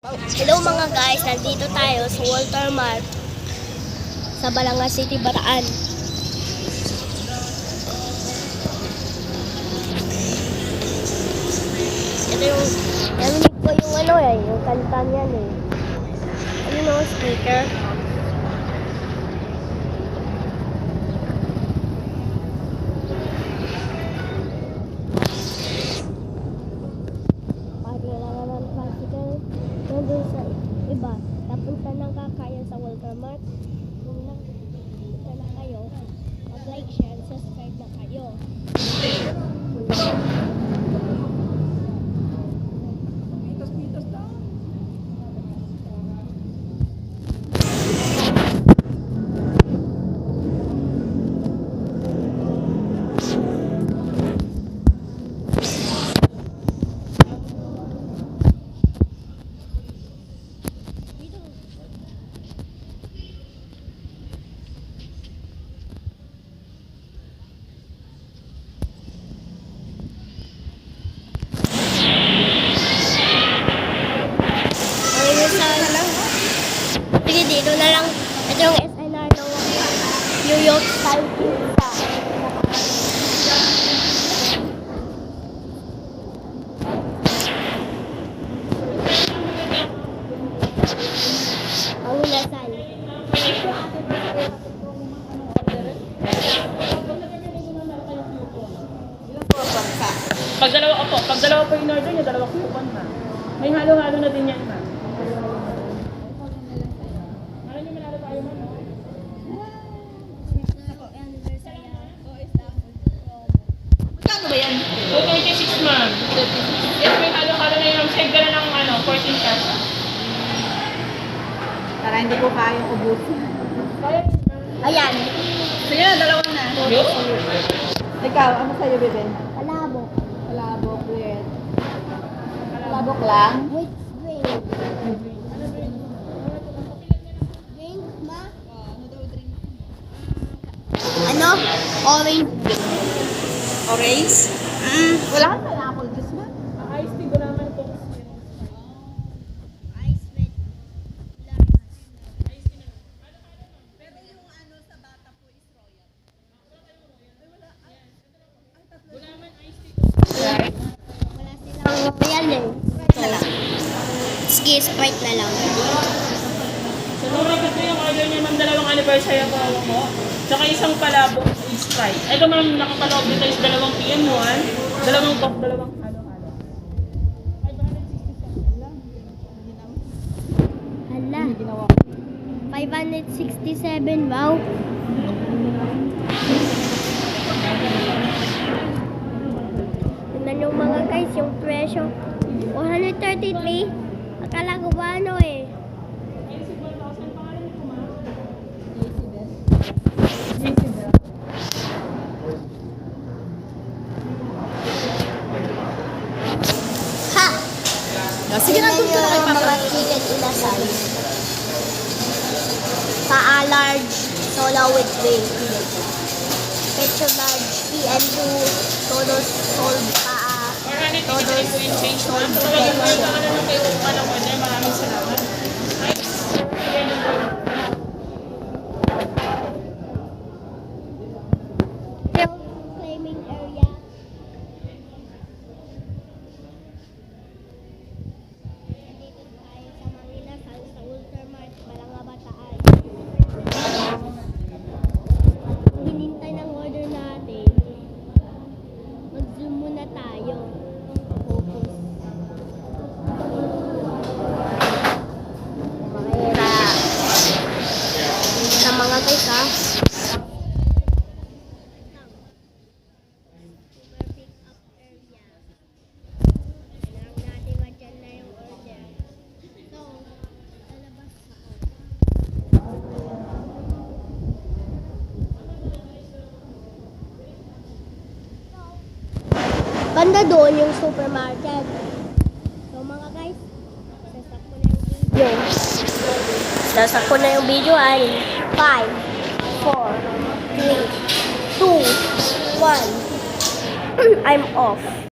Hello mga guys, nandito tayo sa Walter Mart sa Balanga City, Bataan. Ito yung narinig ko yung yung kanta niyan eh. Ayun o, speaker. Nandun sa iba, napunta ng kakayan sa Walter Mart. Kung napunta na kayo, mag-like, share, and subscribe na kayo. Sige, dito na lang. Ito yung SNR ng New York Style Pizza. Ang inasal. Pag dalawa po in order niya, dalawa coupon na. May halo-halo na din yan, ma'am. Magkano ba yan? 236, ma'am. Yes, may halo-halo na yun. Save ka na ng 14 cash. Para hindi ko kayang ubusin. Ayan. Sige na, dalawa na. Ikaw, ano sa'yo, bebe? Palabok. Palabok, wait. Palabok lang? Wait. Drink, ma? Ano daw drink? Ano? Orange. Orange? Wala kang pineapple juice ba? Ice tea, gulaman po. Ice with Pero yung ano sa bata po is royal. Gulaman ice tea. wala silang royal eh. Na lang. Sige, Sprite na lang. So, nung ito yung order niya, ma'am, dalawang anniversary ako mo. Tsaka isang palabok with Sprite. Ito, ma'am, nakapaloob dito is dalawang PM1, dalawang Coke, dalawang halo-halo. Hala, Ginawa. 567, wow. Tignan yung mga guys, yung presyo. 133. Akala ko ba ano eh. Ha! Sige na, doon ka na kay Papa. Mga chicken inasal. Paa large, solo with wing. Ketchup large, PM2, todos sold paa. Todos sold ketchup. Maraming salamat. Claiming area. Nandito tayo sa Manila, sa Walter Mart, Balanga, Bataan. Hinintay ng order natin. Mag-zoom muna tayo. Focus. Mahira. Sa mga guys ha. Pick up area. Kailangan natin madyan na yung order. So, lalabas ako. Banda doon yung supermarket. So mga guys, sasak ko na yung video ay 5, 4, 3, 2, 1. I'm off.